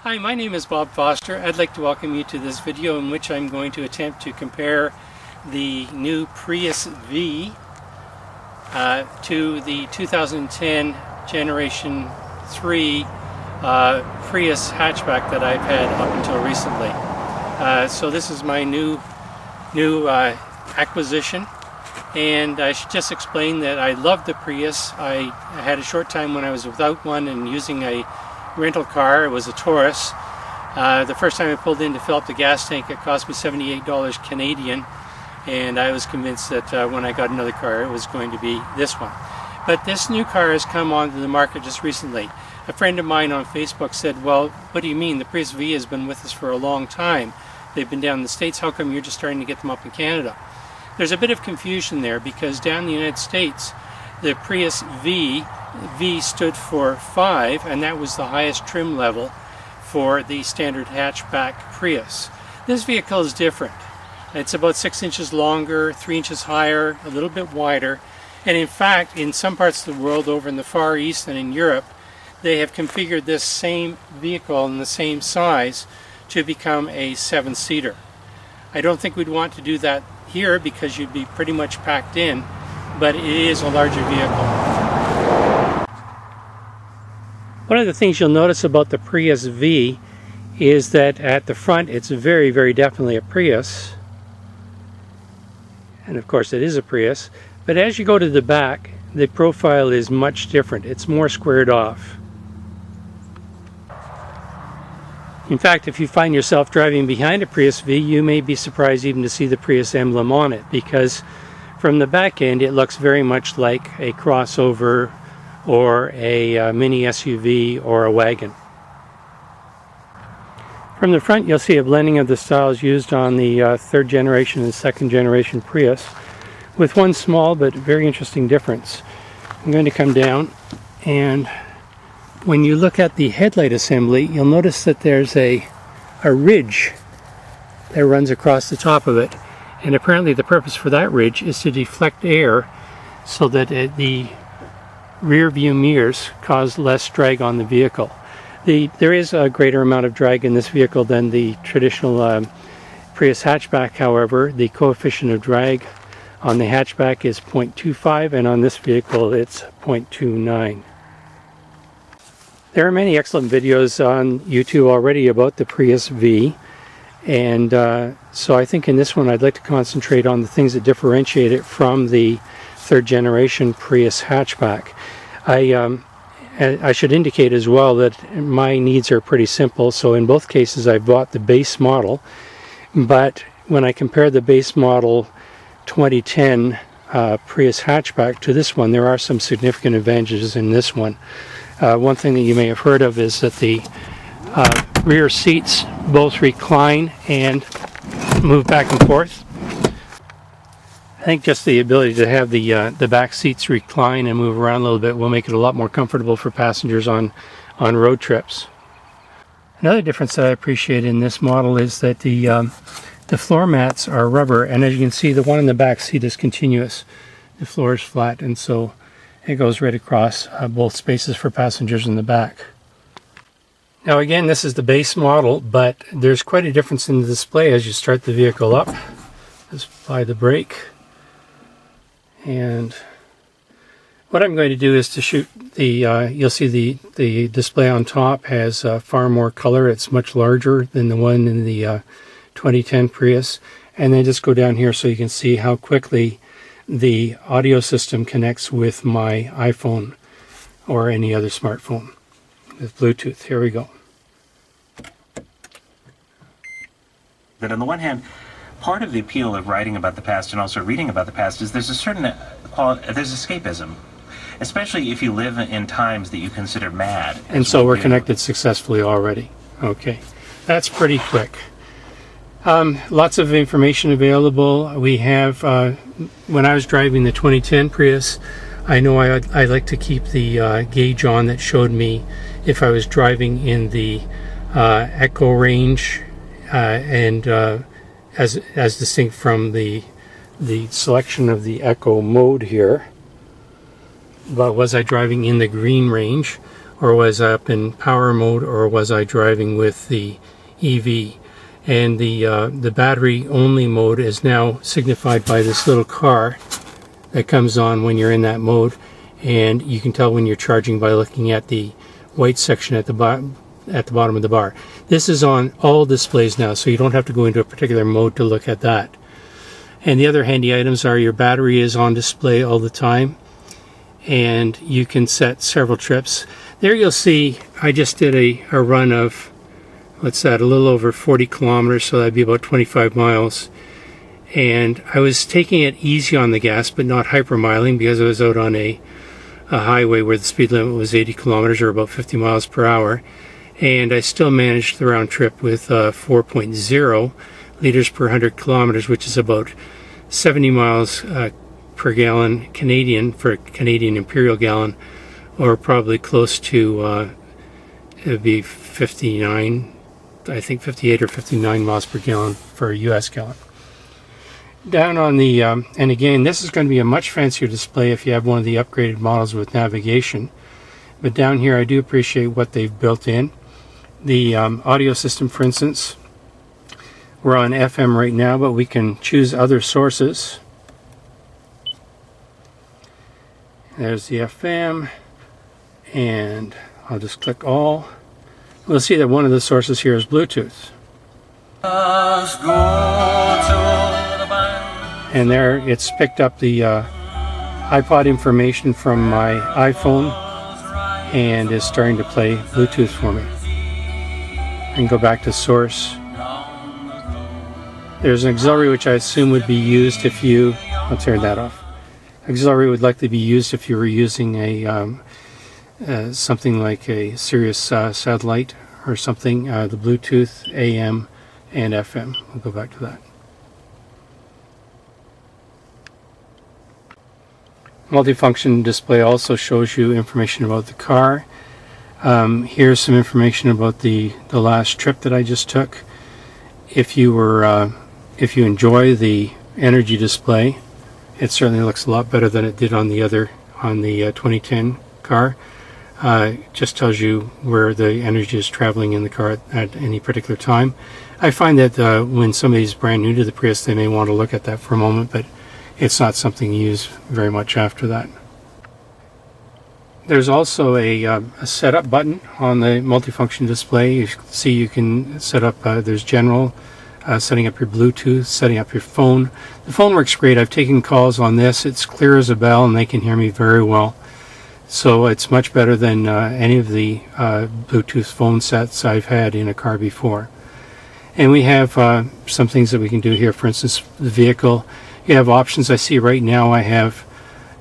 Hi, my name is Bob Foster. I'd like to welcome you to this video in which I'm going to attempt to compare the new Prius V to the 2010 Generation 3 Prius Hatchback that I've had up until recently. So this is my new acquisition, and I should just explain that I love the Prius. I had a short time when I was without one and using a rental car. It was a Taurus. The first time I pulled in to fill up the gas tank, it cost me $78 Canadian, and I was convinced that when I got another car it was going to be this one. But this new car has come onto the market just recently. A friend of mine on Facebook said, well, what do you mean? The Prius V has been with us for a long time. They've been down in the States. How come you're just starting to get them up in Canada? There's a bit of confusion there, because down in the United States the Prius V stood for 5, and that was the highest trim level for the standard hatchback Prius. This vehicle is different. It's about 6 inches longer, 3 inches higher, a little bit wider, and in fact in some parts of the world, over in the Far East and in Europe, they have configured this same vehicle in the same size to become a 7-seater. I don't think we'd want to do that here because you'd be pretty much packed in, but it is a larger vehicle. One of the things you'll notice about the Prius V is that at the front it's very, very definitely a Prius. And of course it is a Prius. But as you go to the back, the profile is much different. It's more squared off. In fact, if you find yourself driving behind a Prius V, you may be surprised even to see the Prius emblem on it, because from the back end it looks very much like a crossover or a mini SUV or a wagon. From the front you'll see a blending of the styles used on the third generation and second generation Prius, with one small but very interesting difference. I'm going to come down, and when you look at the headlight assembly, you'll notice that there's a ridge that runs across the top of it, and apparently the purpose for that ridge is to deflect air so that the rear view mirrors cause less drag on the vehicle. There is a greater amount of drag in this vehicle than the traditional Prius hatchback. However, the coefficient of drag on the hatchback is 0.25, and on this vehicle it's 0.29. There are many excellent videos on YouTube already about the Prius V, and so I think in this one I'd like to concentrate on the things that differentiate it from the third generation Prius hatchback. I should indicate as well that my needs are pretty simple, so in both cases I bought the base model, but when I compare the base model 2010 Prius hatchback to this one, there are some significant advantages in this one. One thing that you may have heard of is that the rear seats both recline and move back and forth. I think just the ability to have the back seats recline and move around a little bit will make it a lot more comfortable for passengers on road trips. Another difference that I appreciate in this model is that the floor mats are rubber, and as you can see, the one in the back seat is continuous. The floor is flat, and so it goes right across both spaces for passengers in the back. Now again, this is the base model, but there's quite a difference in the display as you start the vehicle up. Just apply the brake. And what I'm going to do is to shoot you'll see the display on top has far more color. It's much larger than the one in the 2010 Prius. And then just go down here so you can see how quickly the audio system connects with my iPhone or any other smartphone with Bluetooth. Here we go. That on the one hand, part of the appeal of writing about the past and also reading about the past is there's a certain there's escapism, especially if you live in times that you consider mad. And so we're connected successfully already. Okay, that's pretty quick. Lots of information available. We have, when I was driving the 2010 Prius, I know I like to keep the gauge on that showed me if I was driving in the echo range and as distinct from the selection of the echo mode here. But was I driving in the green range, or was I up in power mode, or was I driving with the EV. And the battery only mode is now signified by this little car that comes on when you're in that mode, and you can tell when you're charging by looking at the white section at the bottom of the bar. This is on all displays now, so you don't have to go into a particular mode to look at that. And the other handy items are your battery is on display all the time, and you can set several trips. There you'll see I just did a run of, what's that, a little over 40 kilometers, so that'd be about 25 miles. And I was taking it easy on the gas, but not hypermiling, because I was out on a highway where the speed limit was 80 kilometers, or about 50 miles per hour. And I still managed the round trip with 4.0 liters per 100 kilometers, which is about 70 miles per gallon Canadian, for a Canadian imperial gallon, or probably close to, it would be 59, I think 58 or 59 miles per gallon for a US gallon. Down on the, and again, this is going to be a much fancier display if you have one of the upgraded models with navigation. But down here, I do appreciate what they've built in. The audio system, for instance, we're on FM right now, but we can choose other sources. There's the FM, and I'll just click all. We'll see that one of the sources here is Bluetooth. And there it's picked up the iPod information from my iPhone and is starting to play Bluetooth for me. I can go back to source. There's an auxiliary which I assume would be used if you, I'll turn that off. Auxiliary would likely be used if you were using a something like a Sirius satellite or something, the Bluetooth, AM, and FM. We'll go back to that. Multifunction display also shows you information about the car. Here's some information about the last trip that I just took. If you enjoy the energy display, it certainly looks a lot better than it did on the 2010 car. It just tells you where the energy is traveling in the car at any particular time. I find that when somebody's brand new to the Prius, they may want to look at that for a moment, but it's not something you use very much after that. There's also a setup button on the multifunction display. You see you can set up, there's general, setting up your Bluetooth, setting up your phone. The phone works great. I've taken calls on this. It's clear as a bell and they can hear me very well. So it's much better than any of the Bluetooth phone sets I've had in a car before. And we have some things that we can do here. For instance, the vehicle. You have options. I see right now I have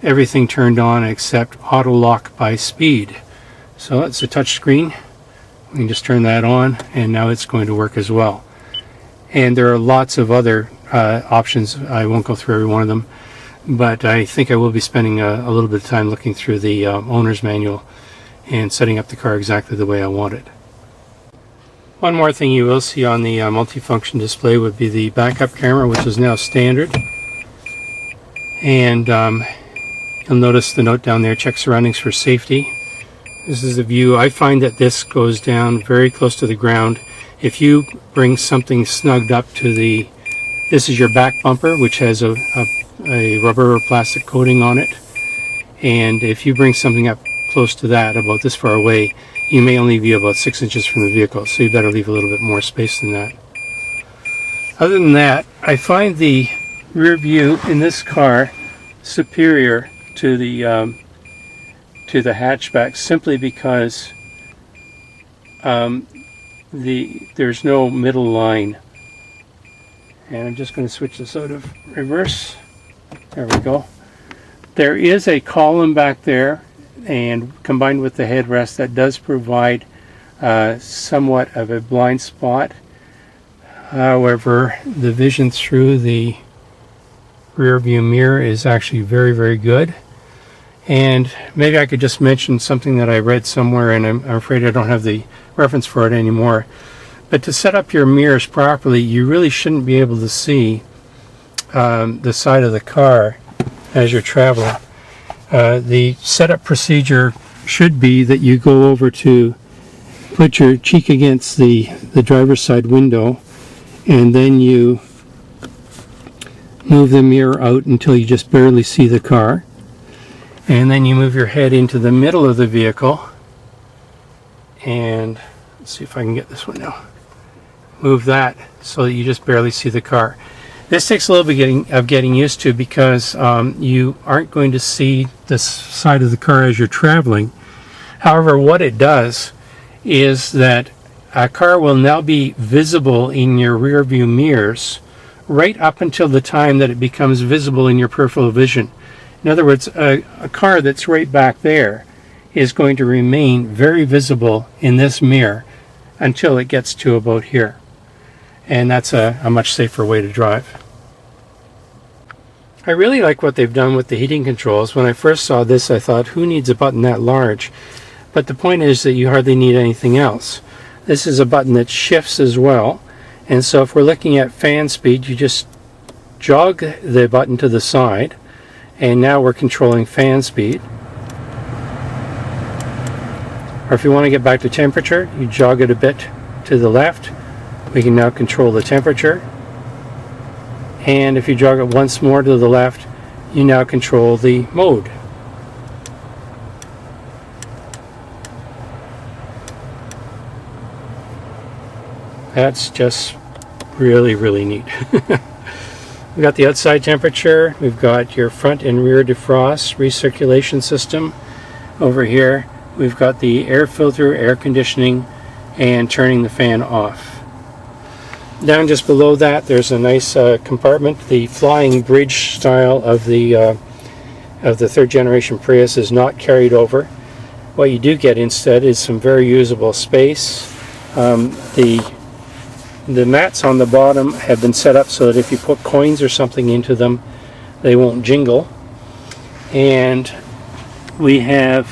everything turned on except auto lock by speed. So it's a touch screen. We can just turn that on and now it's going to work as well. And there are lots of other options. I won't go through every one of them, but I think I will be spending a little bit of time looking through the owner's manual and setting up the car exactly the way I want it. One more thing you will see on the multifunction display would be the backup camera, which is now standard. And you'll notice the note down there, check surroundings for safety. This is the view. I find that this goes down very close to the ground. If you bring something snugged up to the, this is your back bumper, which has a rubber or plastic coating on it. And if you bring something up close to that, about this far away, you may only be about 6 inches from the vehicle, so you better leave a little bit more space than that. Other than that, I find the rear view in this car superior to the hatchback, simply because there's no middle line. And I'm just going to switch this out of reverse. There we go. There is a column back there, and combined with the headrest, that does provide somewhat of a blind spot. However, the vision through the rear view mirror is actually very, very good. And maybe I could just mention something that I read somewhere, and I'm afraid I don't have the reference for it anymore. But to set up your mirrors properly, you really shouldn't be able to see the side of the car as you're traveling. The setup procedure should be that you go over to put your cheek against the driver's side window, and then you move the mirror out until you just barely see the car, and then you move your head into the middle of the vehicle, and let's see if I can get this one now. Move that so that you just barely see the car. This takes a little bit of getting used to, because you aren't going to see this side of the car as you're traveling. However, what it does is that a car will now be visible in your rear view mirrors right up until the time that it becomes visible in your peripheral vision. In other words, a car that's right back there is going to remain very visible in this mirror until it gets to about here. And that's a much safer way to drive. I really like what they've done with the heating controls. When I first saw this, I thought, who needs a button that large? But the point is that you hardly need anything else. This is a button that shifts as well. And so if we're looking at fan speed, you just jog the button to the side, and now we're controlling fan speed. Or if you want to get back to temperature, you jog it a bit to the left. We can now control the temperature. And if you jog it once more to the left, you now control the mode. That's just really, really neat. We've got the outside temperature, we've got your front and rear defrost, recirculation system. Over here, we've got the air filter, air conditioning, and turning the fan off. Down just below that, there's a nice compartment. The flying bridge style of the third generation Prius is not carried over. What you do get instead is some very usable space. The mats on the bottom have been set up so that if you put coins or something into them, they won't jingle. And we have,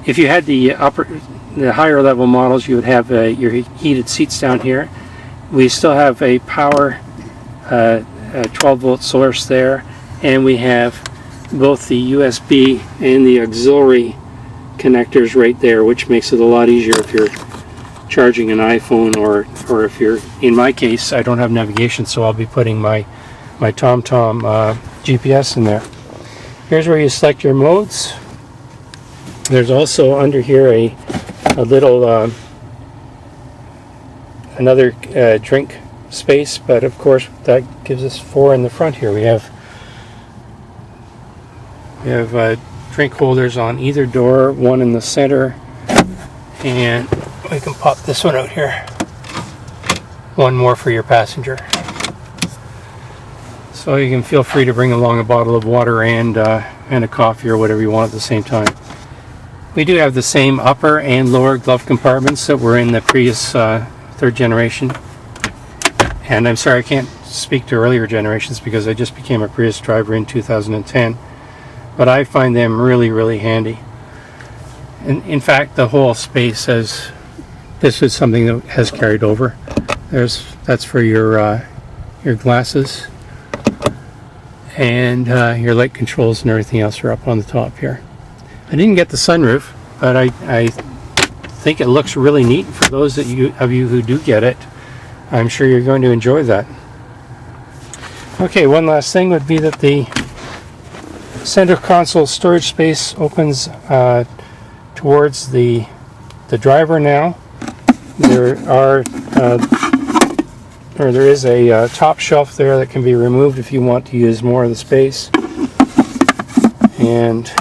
if you had the higher level models, you would have your heated seats down here. We still have a power 12 volt source there, and we have both the USB and the auxiliary connectors right there, which makes it a lot easier if you're charging an iPhone, or if you're, in my case, I don't have navigation, so I'll be putting my TomTom GPS in there. Here's where you select your modes. There's also under here a little another drink space, but of course that gives us 4 in the front here. We have drink holders on either door, one in the center, and we can pop this one out here. One more for your passenger. So you can feel free to bring along a bottle of water and a coffee or whatever you want at the same time. We do have the same upper and lower glove compartments that were in the Prius third generation. And I'm sorry I can't speak to earlier generations because I just became a Prius driver in 2010. But I find them really, really handy. And in fact, the whole space has, this is something that has carried over. That's for your glasses, and your light controls and everything else are up on the top here. I didn't get the sunroof, but I think it looks really neat. For those of you who do get it, I'm sure you're going to enjoy that. Okay, one last thing would be that the center console storage space opens towards the driver now. There is a top shelf there that can be removed if you want to use more of the space. And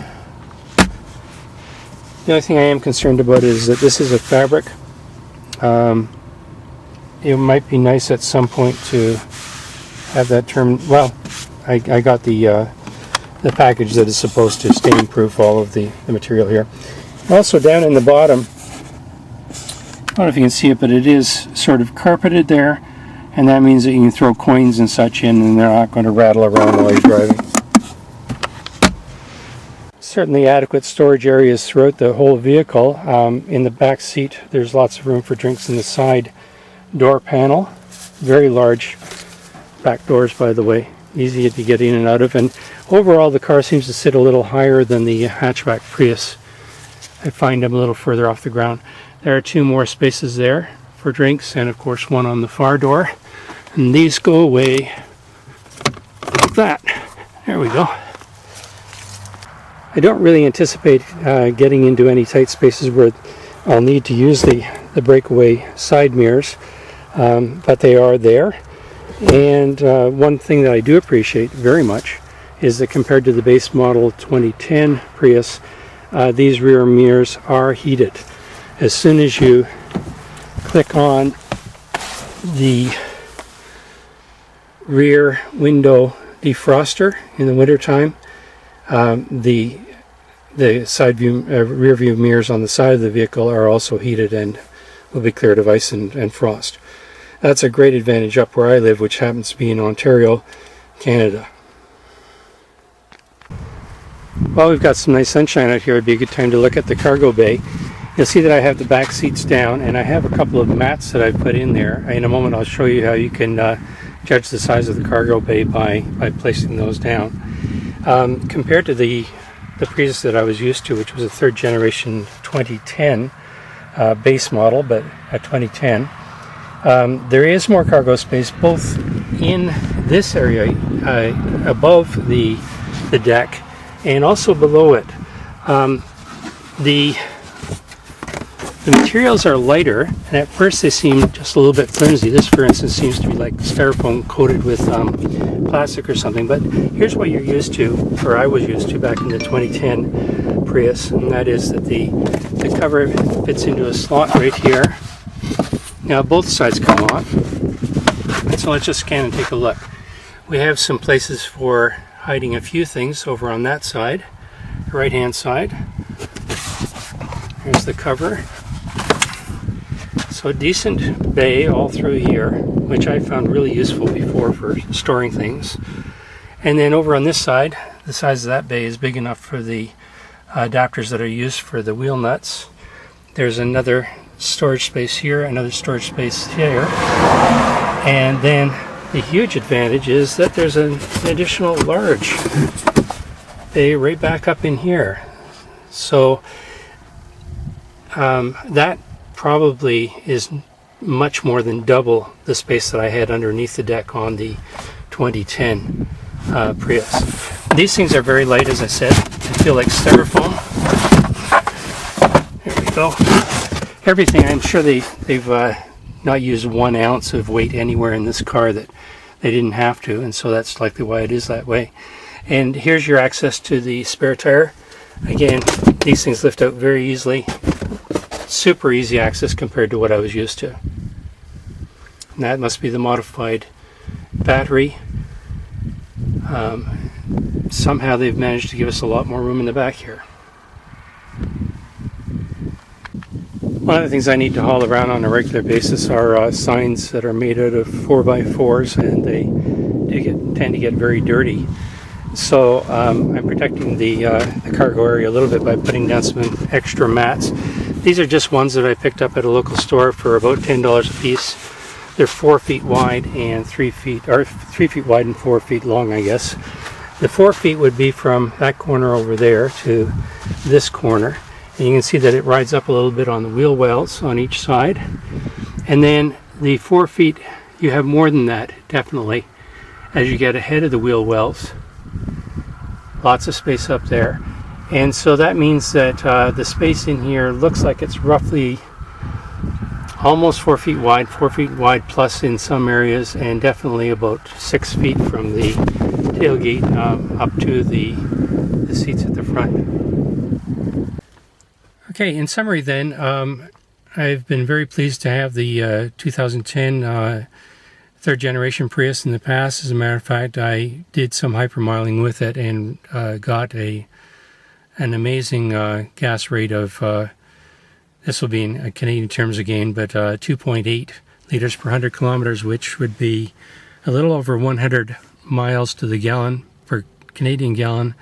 the only thing I am concerned about is that this is a fabric. It might be nice at some point to have that term. Well, I got the package that is supposed to stain proof all of the material here. Also down in the bottom, I don't know if you can see it, but it is sort of carpeted there, and that means that you can throw coins and such in and they're not going to rattle around while you're driving. Certainly adequate storage areas throughout the whole vehicle. In the back seat there's lots of room for drinks in the side door panel. Very large back doors, by the way, easy to get in and out of, and overall the car seems to sit a little higher than the hatchback Prius I find them a little further off the ground. There are 2 more spaces there for drinks, and of course one on the far door. And these go away like that. There we go. I don't really anticipate getting into any tight spaces where I'll need to use the breakaway side mirrors, but they are there. And one thing that I do appreciate very much is that compared to the base model 2010 Prius, these rear mirrors are heated. As soon as you click on the rear window defroster in the wintertime, the side view, rear view mirrors on the side of the vehicle are also heated and will be cleared of ice and frost. That's a great advantage up where I live, which happens to be in Ontario, Canada. While we've got some nice sunshine out here, it'd be a good time to look at the cargo bay. You'll see that I have the back seats down, and I have a couple of mats that I've put in there. In a moment I'll show you how you can judge the size of the cargo bay by placing those down. Compared to the Prius that I was used to, which was a 3rd generation 2010 base model, but a 2010, there is more cargo space both in this area above the deck and also below it. The materials are lighter, and at first they seem just a little bit flimsy. This, for instance, seems to be like styrofoam coated with plastic or something, but here's what you're used to, or I was used to back in the 2010 Prius, and that is that the cover fits into a slot right here. Now both sides come off, and so let's just scan and take a look. We have some places for hiding a few things over on that side, the right hand side. Here's the cover. So a decent bay all through here, which I found really useful before for storing things. And then over on this side, the size of that bay is big enough for the adapters that are used for the wheel nuts. There's another storage space here, another storage space here. And then the huge advantage is that there's an additional large bay right back up in here. So that probably is much more than double the space that I had underneath the deck on the 2010 Prius. These things are very light, as I said. They feel like styrofoam. There we go. Everything, I'm sure they've not used 1 ounce of weight anywhere in this car that they didn't have to, and so that's likely why it is that way. And here's your access to the spare tire. Again, these things lift out very easily. Super easy access compared to what I was used to. And that must be the modified battery. Somehow they've managed to give us a lot more room in the back here. One of the things I need to haul around on a regular basis are signs that are made out of 4x4s, and they tend to get very dirty. So I'm protecting the cargo area a little bit by putting down some extra mats. These are just ones that I picked up at a local store for about $10 a piece. They're 4 feet wide and 3 feet, or 3 feet wide and 4 feet long, I guess. The 4 feet would be from that corner over there to this corner. And you can see that it rides up a little bit on the wheel wells on each side. And then the 4 feet, you have more than that, definitely, as you get ahead of the wheel wells. Lots of space up there. And so that means that the space in here looks like it's roughly almost 4 feet wide plus in some areas, and definitely about 6 feet from the tailgate up to the seats at the front. Okay, in summary then, I've been very pleased to have the 2010 3rd generation Prius in the past. As a matter of fact, I did some hypermiling with it and got an amazing gas rate of, this will be in Canadian terms again, but 2.8 liters per 100 kilometers, which would be a little over 100 miles to the gallon per Canadian gallon,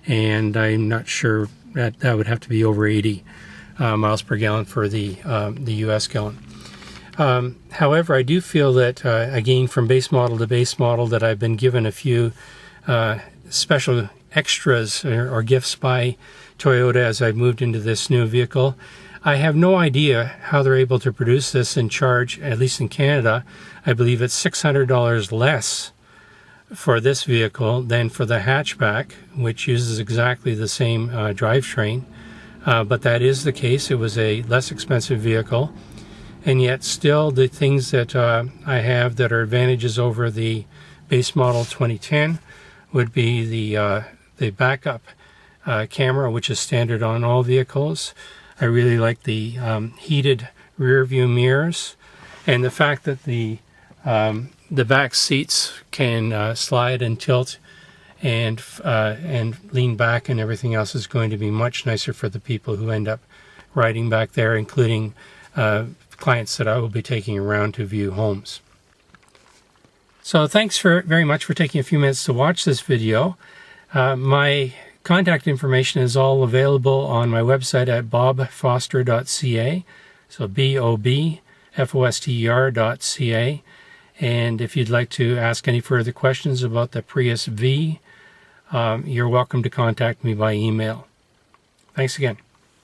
and I'm not sure that would have to be over 80 miles per gallon for the US gallon. However, I do feel that again, from base model to base model, that I've been given a few special extras or gifts by Toyota as I've moved into this new vehicle. I have no idea how they're able to produce this and charge, at least in Canada, I believe it's $600 less for this vehicle than for the hatchback, which uses exactly the same drivetrain. But that is the case. It was a less expensive vehicle, and yet still the things that I have that are advantages over the base model 2010 would be the backup camera, which is standard on all vehicles. I really like the heated rear view mirrors, and the fact that the back seats can slide and tilt and lean back, and everything else is going to be much nicer for the people who end up riding back there, including clients that I will be taking around to view homes. So thanks very much for taking a few minutes to watch this video. My contact information is all available on my website at bobfoster.ca, so bobfoster.ca. And if you'd like to ask any further questions about the Prius V, you're welcome to contact me by email. Thanks again.